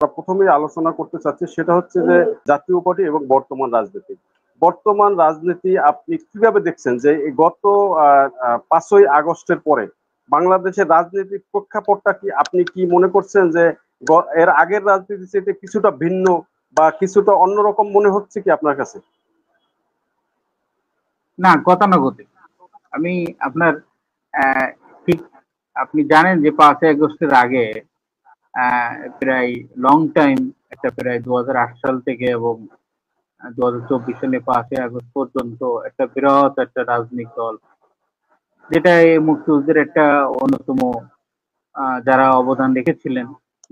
আমরা প্রথমেই আলোচনা করতে চাচ্ছি সেটা হচ্ছে যে জাতীয় পার্টি এবং বর্তমান রাজনীতি। বর্তমান রাজনীতি আপনি কিভাবে দেখছেন যে এই গত 5ই আগস্টের পরে বাংলাদেশের রাজনীতির প্রেক্ষাপটটা কি আপনি কি মনে করছেন যে এর আগের রাজনীতি থেকে কিছুটা ভিন্ন বা কিছুটা অন্যরকম মনে হচ্ছে কি আপনার কাছে? না, গতানুগতিক। আমি আপনার ঠিক আপনি জানেন যে 5ই আগস্টের আগে প্রায় লং টাইম একটা প্রায় 2008 সাল থেকে এবং 2024 সালে 5ই আগস্ট পর্যন্ত একটা বৃহৎ একটা রাজনৈতিক দল, যেটা এই মুক্তিযুদ্ধের একটা অন্যতম যারা অবদান রেখেছিলেন,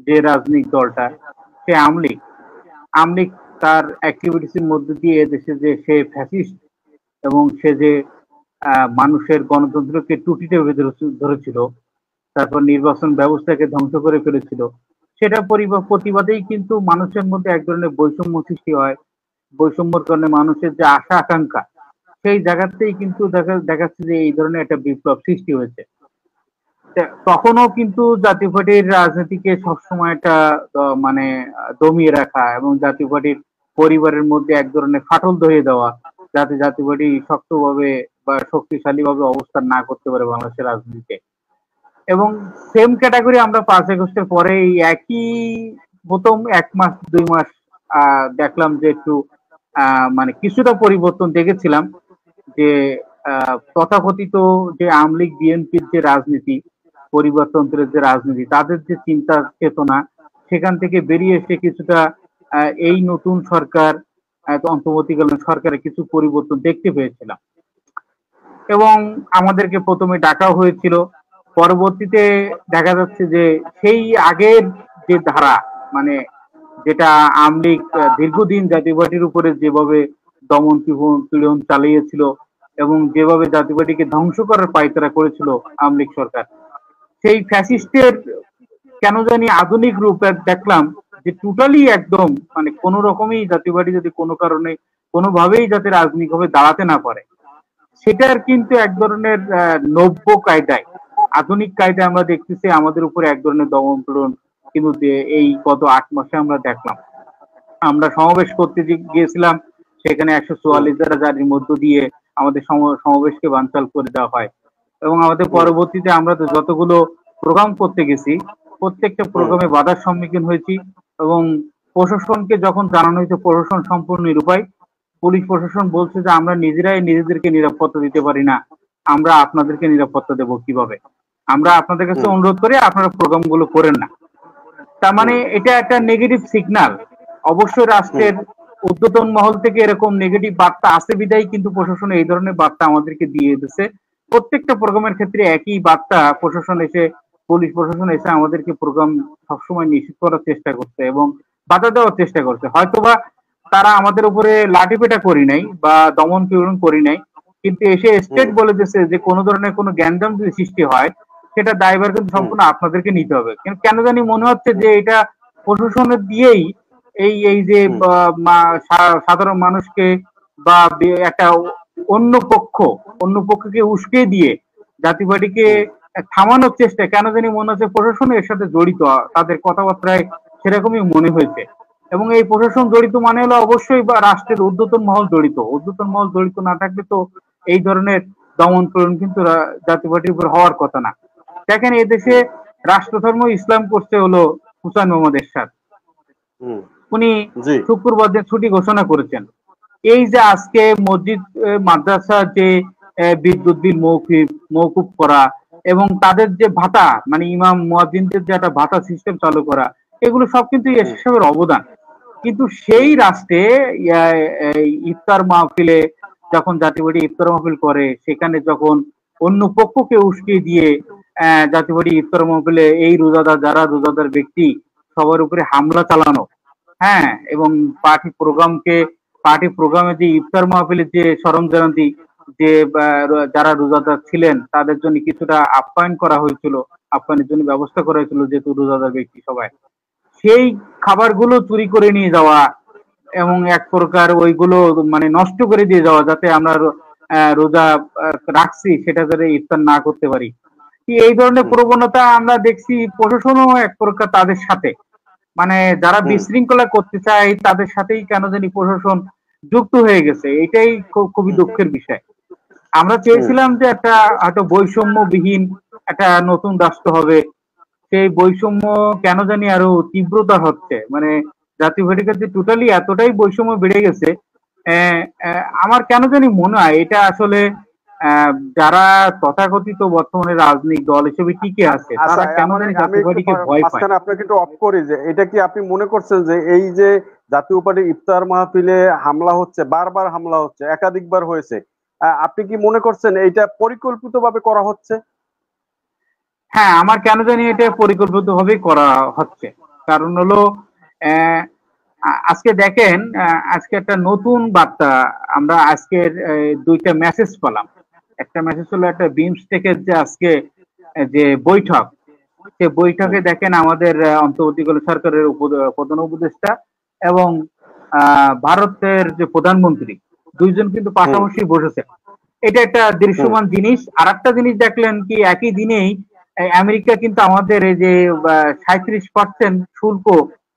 যে রাজনৈতিক দলটা সে আমলিগ। আমলিগ তার অ্যাক্টিভিটিসের মধ্যে দিয়ে দেশে যে সে ফ্যাসিস্ট এবং সে যে মানুষের গণতন্ত্রকে টুটিতে ধরেছিল, তারপর নির্বাচন ব্যবস্থাকে ধ্বংস করে ফেলেছিল, সেটা প্রতিবাদেই কিন্তু মানুষের মধ্যে এক ধরনের বৈষম্য সৃষ্টি হয়। বৈষম্যর কারণে মানুষের যে আশা আকাঙ্ক্ষা, সেই জায়গাতেই কিন্তু দেখাচ্ছে যে এই ধরনের একটা বিপ্লব সৃষ্টি হয়েছে। তখনও কিন্তু জাতীয় পার্টির রাজনীতিকে সবসময় একটা মানে দমিয়ে রাখা এবং জাতীয় পার্টির পরিবারের মধ্যে এক ধরনের ফাটল ধরিয়ে দেওয়া, যাতে জাতীয় পার্টি শক্তভাবে বা শক্তিশালী ভাবে অবস্থান না করতে পারে বাংলাদেশের রাজনীতিতে। এবং সেম ক্যাটাগরি আমরা 5ই আগস্টের পরে এই একই প্রথম 1 মাস 2 মাস দেখলাম যে একটু মানে কিছুটা পরিবর্তন দেখেছিলাম, যে তথাকথিত যে আওয়ামী লীগ বিএনপির যে রাজনীতি, পরিবারতন্ত্রের যে রাজনীতি, তাদের যে চিন্তা চেতনা, সেখান থেকে বেরিয়ে এসে কিছুটা এই নতুন সরকার, অন্তর্বর্তীকালীন সরকারে কিছু পরিবর্তন দেখতে পেয়েছিলাম। এবং আমাদেরকে প্রথমে ডাকাও হয়েছিল, পরবর্তীতে দেখা যাচ্ছে যে সেই আগের যে ধারা, মানে যেটা আওয়ামী লীগ দীর্ঘদিন জাতীয় পার্টির উপরে যেভাবে দমন পীড়ন চালিয়েছিল এবং যেভাবে জাতীয় পার্টিকে ধ্বংস করার পায়তারা করেছিল আওয়ামী লীগ সরকার, সেই ফ্যাসিস্টের কেন জানি আধুনিক রূপ দেখলাম, যে টোটালি একদম মানে কোন রকমই জাতীয় পার্টি যদি কোনো কারণে কোনোভাবেই যাতে রাজনৈতিকভাবে দাঁড়াতে না পারে, সেটার কিন্তু এক ধরনের নব্য কায়দায়, আধুনিক কায়দায় আমরা দেখতেছি আমাদের উপরে এক ধরনের দমন পীড়ন কিন্তু এই গত 8 মাসে আমরা দেখলাম। আমরা সমাবেশ করতে গিয়েছিলাম, সেখানে 144 দ্বারা জারির মধ্য দিয়ে আমাদের সমাবেশকে বানচাল করে দেওয়া হয়। এবং আমাদের পরবর্তীতে আমরা তো যতগুলো প্রোগ্রাম করতে গেছি, প্রত্যেকটা প্রোগ্রামে বাধার সম্মুখীন হয়েছি। এবং প্রশাসনকে যখন জানানো হয়েছে, প্রশাসন সম্পূর্ণ নিরুপায়। পুলিশ প্রশাসন বলছে যে আমরা নিজেরাই নিজেদেরকে নিরাপত্তা দিতে পারি না, আমরা আপনাদেরকে নিরাপত্তা দেবো কিভাবে? আমরা আপনাদের কাছে অনুরোধ করি আপনারা প্রোগ্রাম গুলো করেন না। তার মানে এটা একটা নেগেটিভ সিগন্যাল। অবশ্যই রাষ্ট্রের ঊর্ধ্বতন মহল থেকে এরকম নেগেটিভ বার্তা আসে বিদায় কিন্তু প্রশাসন এই ধরনের বার্তা আমাদেরকে দিয়ে দিচ্ছে। প্রত্যেকটা প্রোগ্রামের ক্ষেত্রে একই বার্তা প্রশাসন এসে, পুলিশ প্রশাসন এসে আমাদেরকে প্রোগ্রাম সবসময় নিশ্চিত করার চেষ্টা করছে এবং বাধা দেওয়ার চেষ্টা করছে। হয়তোবা তারা আমাদের উপরে লাঠিপেটা করি নাই বা দমন পীড়ন করি নাই, কিন্তু এসে স্টেট বলে দিচ্ছে যে কোনো ধরনের কোনো জ্ঞানজাম যদি সৃষ্টি হয়, সেটা দায়ভার কিন্তু সম্পূর্ণ আপনাদেরকে নিতে হবে। কিন্তু কেন জানি মনে হচ্ছে যে এটা প্রশাসনের দিয়েই এই এই যে সাধারণ মানুষকে বা একটা অন্য পক্ষকে উস্কে দিয়ে জাতীয় পার্টিকে থামানোর চেষ্টা, কেন জানি মনে হচ্ছে প্রশাসন এর সাথে জড়িত, তাদের কথাবার্তায় সেরকমই মনে হয়েছে। এবং এই প্রশাসন জড়িত মানে হলো অবশ্যই বা রাষ্ট্রের ঊর্ধ্বতন মহল জড়িত। ঊর্ধ্বতন মহল জড়িত না থাকলে তো এই ধরনের দমন পীড়ন কিন্তু জাতীয় পার্টির উপর হওয়ার কথা না। দেখেন, এদেশে রাষ্ট্রধর্ম ইসলাম করছে হলো হুসাইন মোহাম্মদ এরশাদ। উনি শুক্রবার দিন ছুটি ঘোষণা করেছেন। এই যে আজকে মসজিদ মাদ্রাসা যে বিদ্যুৎ বিল মওকুফ করা এবং তাদের যে ভাতা, মানে ইমাম মুয়াজ্জিনদের যে একটা ভাতা সিস্টেম চালু করা, এগুলো সব কিন্তু এসবের অবদান। কিন্তু সেই রাষ্ট্রে ইফতার মাহফিলে যখন জাতীয় পার্টি ইফতার মাহফিল করে, সেখানে যখন অন্য পক্ষকে উস্কিয়ে দিয়ে জাতীয় পার্টি ইফতার মাহফিলে এই রোজাদার, যারা রোজাদার ব্যক্তি, সবার উপরে হামলা চালানো, হ্যাঁ, এবং পার্টি প্রোগ্রামে যে ইফতার মাহফিলের যে সরঞ্জামাদি, যে যারা রোজাদার ছিলেন তাদের জন্য কিছুটা আপ্যায়ন করা হয়েছিল, আপ্যায়নের জন্য ব্যবস্থা করা হয়েছিল যেহেতু রোজাদার ব্যক্তি সবাই, সেই খাবারগুলো চুরি করে নিয়ে যাওয়া এবং এক প্রকার ওইগুলো মানে নষ্ট করে দিয়ে যাওয়া, যাতে আমরা রোজা রাখছি সেটা যাতে ইফতার না করতে পারি। এই ধরনের প্রবণতা আমরা দেখছি, প্রশাসনও এক প্রকার তাদের সাথে। মানে যারা হুম বিশৃঙ্খলা করতে চায় তাদের সাথেই কেন জানি প্রশাসন যুক্ত হয়ে গেছে, এটাই খুবই হুম দুঃখের বিষয়। আমরা হুম চেয়েছিলাম যে একটা হয়তো বৈষম্যবিহীন একটা নতুন রাষ্ট্র হবে, সেই বৈষম্য কেন জানি আরো তীব্রতা হচ্ছে। মানে জাতীয় পার্টির কাছে টোটালি এতটাই বৈষম্য বেড়ে গেছে। আমার কেন জানি মনে হয় এটা আসলে আহ, যারা তথাকথিত বর্তমানে রাজনৈতিক দল হিসেবে টিকে আছে আচ্ছা, তারা কেন মানে জানি আমি জাতীয় একটু পার্টিকে ভয় পায়। মাঝখানে আপনাকে একটু অফ করি, যে এটা কি আপনি মনে করছেন যে এই যে জাতীয় পার্টির ইফতার মাহফিলে হামলা হচ্ছে, বারবার হামলা হচ্ছে, একাধিকবার হয়েছে, আপনি কি মনে করছেন এইটা পরিকল্পিতভাবে করা হচ্ছে? হ্যাঁ, আমার কেন জানি এটা পরিকল্পিতভাবেই করা হচ্ছে। কারণ হলো আহ, আজকে দেখেন, আজকে একটা নতুন বার্তা আমরা আজকের দুইটা মেসেজ পেলাম। একটা মেসেজ হলো একটা বিমস্টেকের যে আজকে যে বৈঠক, সে বৈঠকে হুম দেখেন আমাদের অন্তর্বর্তীকালীন সরকারের প্রধান উপদেষ্টা এবং ভারতের যে প্রধানমন্ত্রী, দুইজন কিন্তু হুম পাশাপাশি বসেছে। এটা একটা হুম দৃশ্যমান জিনিস। আর একটা জিনিস দেখলেন কি, একই দিনেই আমেরিকা কিন্তু আমাদের এই যে 37% শুল্ক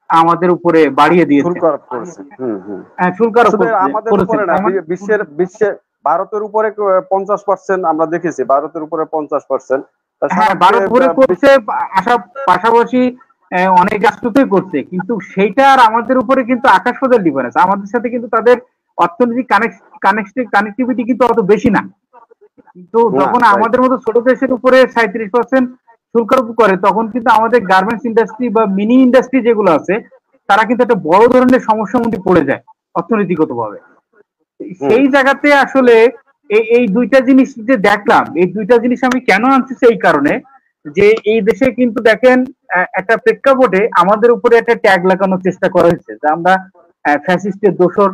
আমাদের উপরে বাড়িয়ে দিয়েছে। শুল্ক আরোপ করেছে। হুম হুম শুল্ক আরোপ শুধু আমাদের করেছেন, উপরে না, তার মানে বিশ্বের ভারতের উপরে 50% আমরা দেখেছি, ভারতের উপরে 50%। সারা হ্যাঁ, ভারত উপরে করছে, বিশ্ব। আশা পাশাপাশি অনেক রাষ্ট্রতেই করছে, কিন্তু সেইটা আর আমাদের উপরে কিন্তু আকাশ পাতাল ডিফারেন্স। আমাদের সাথে কিন্তু তাদের অর্থনৈতিক কানেক্টিভিটি কিন্তু অত বেশি না। কিন্তু না, যখন রাইট। আমাদের মতো ছোট দেশের উপরে 37% শুল্ক আরোপ করে, তখন কিন্তু আমাদের গার্মেন্টস ইন্ডাস্ট্রি বা মিনি ইন্ডাস্ট্রি যেগুলো আছে তারা কিন্তু একটা বড় ধরনের সমস্যার মধ্যে পড়ে যায় অর্থনৈতিকগত ভাবে। হুম সেই জায়গাতে আসলে এই দুইটা জিনিস যে দেখলাম, এই দুইটা জিনিস আমি কেন আনছি সেই কারণে যে এই দেশে কিন্তু দেখেন একটা প্রেক্ষাপটে আমাদের উপরে একটা ট্যাগ লাগানোর চেষ্টা করা হয়েছে যে আমরা ফ্যাসিস্টের দোসর,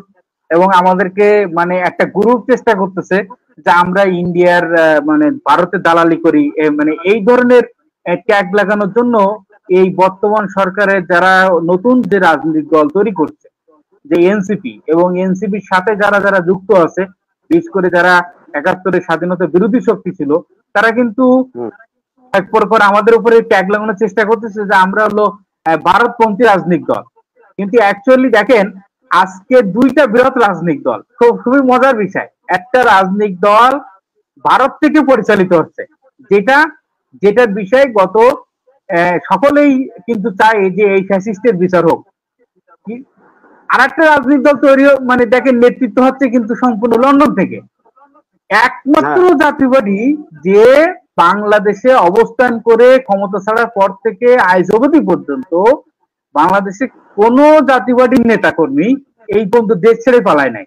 এবং আমাদেরকে মানে একটা গ্রুপ চেষ্টা করতেছে যে আমরা ইন্ডিয়ার মানে ভারতে দালালি করি, মানে এই ধরনের ট্যাগ লাগানোর জন্য এই বর্তমান সরকারের যারা নতুন যে রাজনৈতিক দল তৈরি করছে, যে এনসিপি এবং এনসিপির সাথে যারা যারা যুক্ত আছে, বিশেষ করে যারা 71-এর স্বাধীনতা বিরোধী শক্তি ছিল, তারা কিন্তু হুম এক প্রকার আমাদের উপরে ট্যাগ লাগানোর চেষ্টা করতেছে যে আমরা হলো ভারতপন্থী রাজনৈতিক দল। কিন্তু অ্যাকচুয়ালি দেখেন, আজকে দুইটা বৃহৎ রাজনৈতিক দল, খুবই মজার বিষয়, একটা রাজনৈতিক দল ভারত থেকে পরিচালিত হচ্ছে, যেটা যেটার বিষয়ে গত সকলেই কিন্তু চায় যে এই ফ্যাসিস্টের বিচার হোক। আর একটা রাজনৈতিক দল তৈরি মানে দেখেন নেতৃত্ব হচ্ছে কিন্তু সম্পূর্ণ লন্ডন থেকে। একমাত্র হ্যাঁ জাতীয়বাদী যে বাংলাদেশে অবস্থান করে ক্ষমতা ছাড়ার পর থেকে আজ অবধি পর্যন্ত বাংলাদেশে কোন জাতীয়বাদী নেতা কর্মী এই পর্যন্ত দেশ ছেড়ে পালায় নাই।